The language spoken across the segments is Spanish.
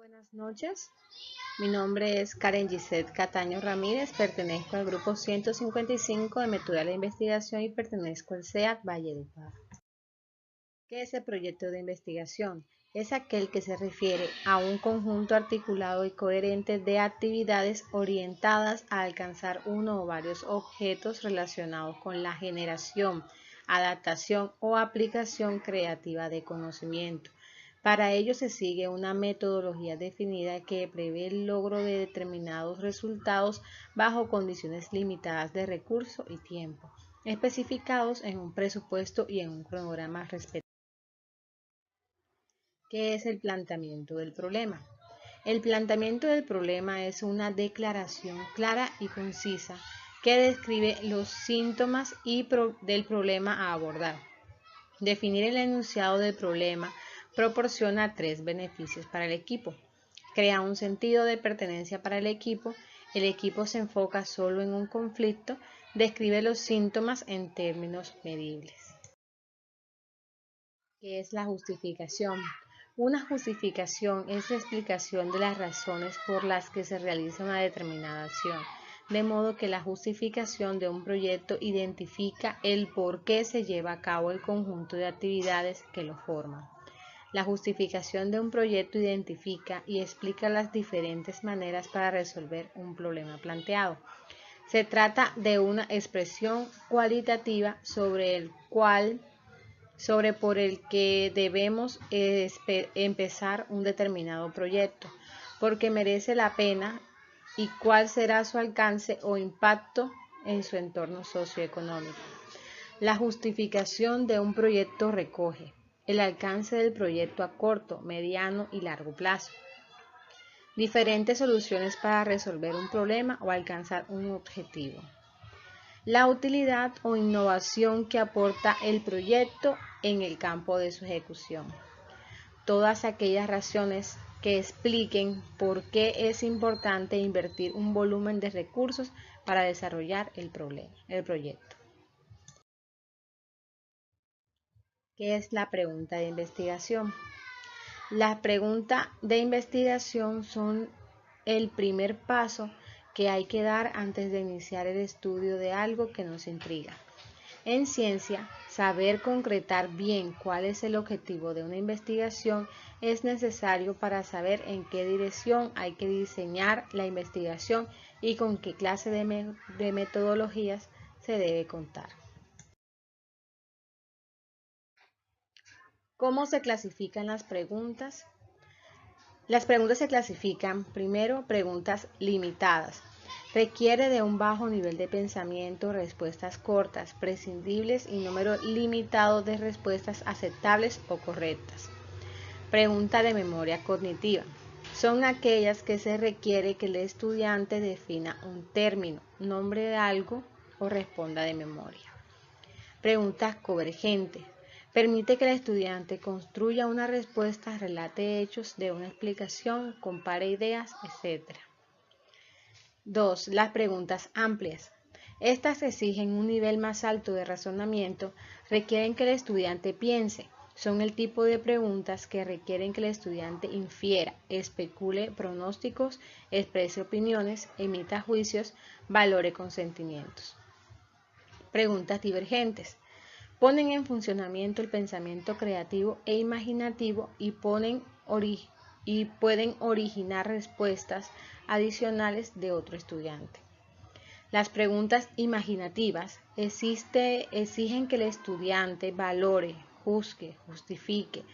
Buenas noches, mi nombre es Karen Gisette Cataño Ramírez, pertenezco al grupo 155 de Metodología de Investigación y pertenezco al CEAT Valledupar. ¿Qué es el proyecto de investigación? Es aquel que se refiere a un conjunto articulado y coherente de actividades orientadas a alcanzar uno o varios objetos relacionados con la generación, adaptación o aplicación creativa de conocimiento. Para ello se sigue una metodología definida que prevé el logro de determinados resultados bajo condiciones limitadas de recursos y tiempo, especificados en un presupuesto y en un cronograma respectivo. ¿Qué es el planteamiento del problema? El planteamiento del problema es una declaración clara y concisa que describe los síntomas del problema a abordar. Definir el enunciado del problema proporciona tres beneficios para el equipo. Crea un sentido de pertenencia para el equipo se enfoca solo en un conflicto, describe los síntomas en términos medibles. ¿Qué es la justificación? Una justificación es la explicación de las razones por las que se realiza una determinada acción, de modo que la justificación de un proyecto identifica el por qué se lleva a cabo el conjunto de actividades que lo forman. La justificación de un proyecto identifica y explica las diferentes maneras para resolver un problema planteado. Se trata de una expresión cualitativa sobre por el que debemos empezar un determinado proyecto, porque merece la pena y cuál será su alcance o impacto en su entorno socioeconómico. La justificación de un proyecto recoge el alcance del proyecto a corto, mediano y largo plazo, diferentes soluciones para resolver un problema o alcanzar un objetivo, la utilidad o innovación que aporta el proyecto en el campo de su ejecución. Todas aquellas razones que expliquen por qué es importante invertir un volumen de recursos para desarrollar el proyecto. ¿Qué es la pregunta de investigación? Las preguntas de investigación son el primer paso que hay que dar antes de iniciar el estudio de algo que nos intriga. En ciencia, saber concretar bien cuál es el objetivo de una investigación es necesario para saber en qué dirección hay que diseñar la investigación y con qué clase de metodologías se debe contar. ¿Cómo se clasifican las preguntas? Las preguntas se clasifican, primero, preguntas limitadas. Requiere de un bajo nivel de pensamiento, respuestas cortas, prescindibles y número limitado de respuestas aceptables o correctas. Pregunta de memoria cognitiva. Son aquellas que se requiere que el estudiante defina un término, nombre de algo o responda de memoria. Preguntas convergentes. Permite que el estudiante construya una respuesta, relate hechos, dé una explicación, compare ideas, etc. 2. Las preguntas amplias. Estas exigen un nivel más alto de razonamiento, requieren que el estudiante piense. Son el tipo de preguntas que requieren que el estudiante infiera, especule pronósticos, exprese opiniones, emita juicios, valore consentimientos. Preguntas divergentes. Ponen en funcionamiento el pensamiento creativo e imaginativo y pueden originar respuestas adicionales de otro estudiante. Las preguntas imaginativas exigen que el estudiante valore, juzgue, justifique,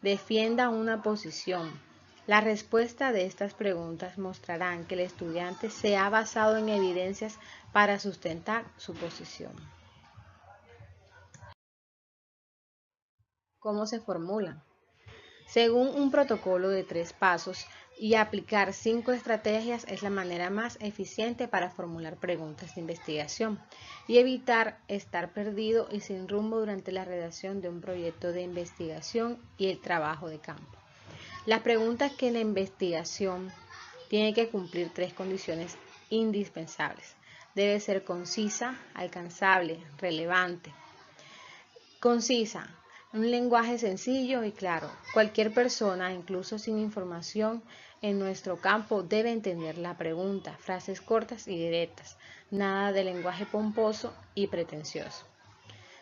defienda una posición. La respuesta de estas preguntas mostrarán que el estudiante se ha basado en evidencias para sustentar su posición. ¿Cómo se formulan? Según un protocolo de 3 pasos y aplicar 5 estrategias es la manera más eficiente para formular preguntas de investigación y evitar estar perdido y sin rumbo durante la redacción de un proyecto de investigación y el trabajo de campo. Las preguntas que en la investigación tienen que cumplir 3 condiciones indispensables. Debe ser concisa, alcanzable, relevante. Concisa. Un lenguaje sencillo y claro. Cualquier persona, incluso sin información en nuestro campo, debe entender la pregunta. Frases cortas y directas. Nada de lenguaje pomposo y pretencioso.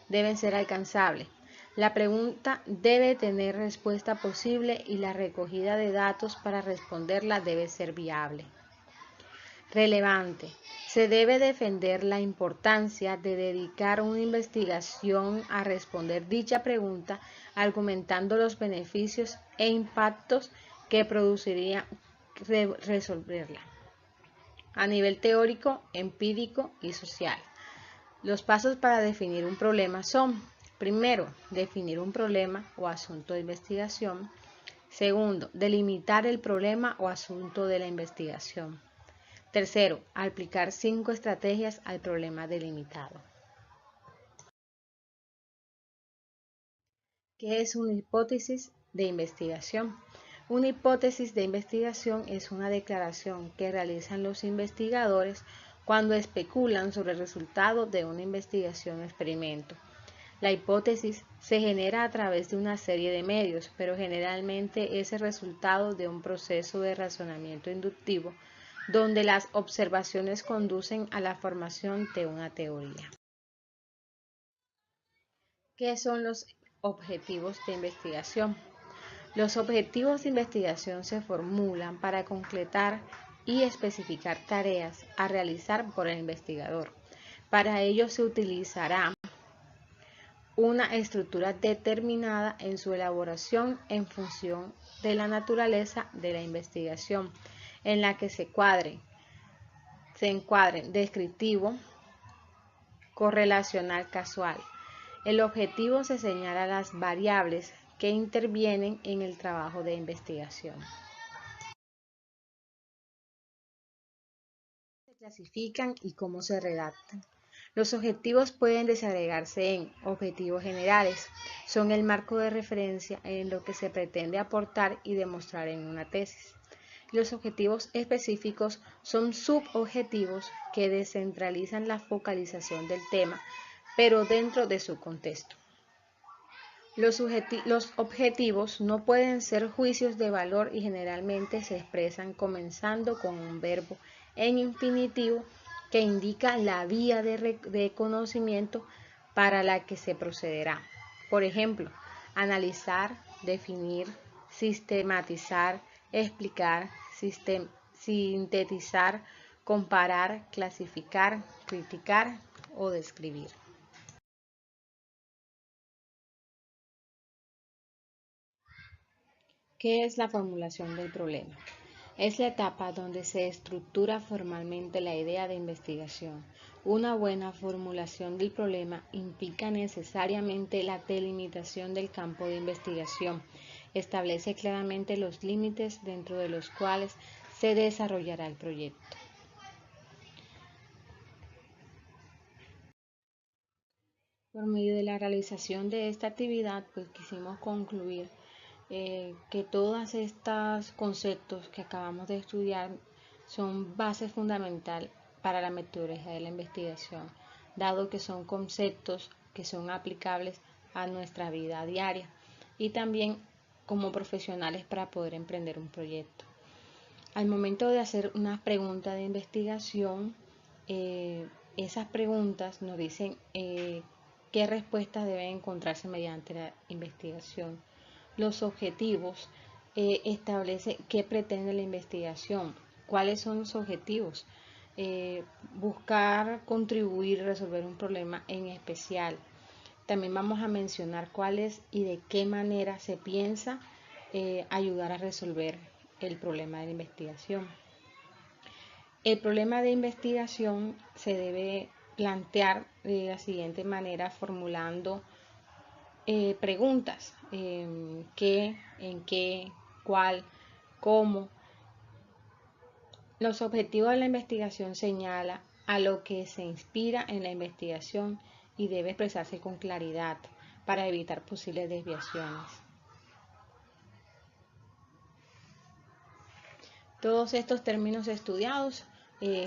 Deben ser alcanzables. La pregunta debe tener respuesta posible y la recogida de datos para responderla debe ser viable. Relevante. Se debe defender la importancia de dedicar una investigación a responder dicha pregunta, argumentando los beneficios e impactos que produciría resolverla, a nivel teórico, empírico y social. Los pasos para definir un problema son: primero, definir un problema o asunto de investigación. Segundo, delimitar el problema o asunto de la investigación. Tercero, aplicar 5 estrategias al problema delimitado. ¿Qué es una hipótesis de investigación? Una hipótesis de investigación es una declaración que realizan los investigadores cuando especulan sobre el resultado de una investigación o experimento. La hipótesis se genera a través de una serie de medios, pero generalmente es el resultado de un proceso de razonamiento inductivo, donde las observaciones conducen a la formación de una teoría. ¿Qué son los objetivos de investigación? Los objetivos de investigación se formulan para concretar y especificar tareas a realizar por el investigador. Para ello se utilizará una estructura determinada en su elaboración en función de la naturaleza de la investigación, en la que se encuadren descriptivo, correlacional, casual. El objetivo se señala las variables que intervienen en el trabajo de investigación. Se clasifican y cómo se redactan. Los objetivos pueden desagregarse en objetivos generales. Son el marco de referencia en lo que se pretende aportar y demostrar en una tesis. Los objetivos específicos son subobjetivos que descentralizan la focalización del tema, pero dentro de su contexto. Los objetivos no pueden ser juicios de valor y generalmente se expresan comenzando con un verbo en infinitivo que indica la vía de conocimiento para la que se procederá. Por ejemplo, analizar, definir, sistematizar, explicar, sintetizar, comparar, clasificar, criticar o describir. ¿Qué es la formulación del problema? Es la etapa donde se estructura formalmente la idea de investigación. Una buena formulación del problema implica necesariamente la delimitación del campo de investigación. Establece claramente los límites dentro de los cuales se desarrollará el proyecto. Por medio de la realización de esta actividad, pues quisimos concluir que todos estos conceptos que acabamos de estudiar son base fundamental para la metodología de la investigación, dado que son conceptos que son aplicables a nuestra vida diaria y también como profesionales para poder emprender un proyecto. Al momento de hacer una pregunta de investigación, esas preguntas nos dicen qué respuestas deben encontrarse mediante la investigación. Los objetivos establece qué pretende la investigación, cuáles son los objetivos, buscar contribuir a resolver un problema en especial. También vamos a mencionar cuáles y de qué manera se piensa ayudar a resolver el problema de la investigación. El problema de investigación se debe plantear de la siguiente manera, formulando preguntas: ¿qué, en qué, cuál, cómo? Los objetivos de la investigación señalan a lo que se inspira en la investigación y debe expresarse con claridad para evitar posibles desviaciones. Todos estos términos estudiados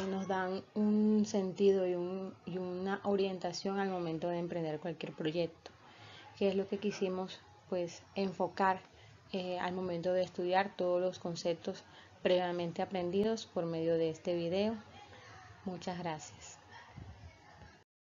nos dan un sentido y una orientación al momento de emprender cualquier proyecto. que es lo que quisimos pues enfocar al momento de estudiar todos los conceptos previamente aprendidos por medio de este video. Muchas gracias.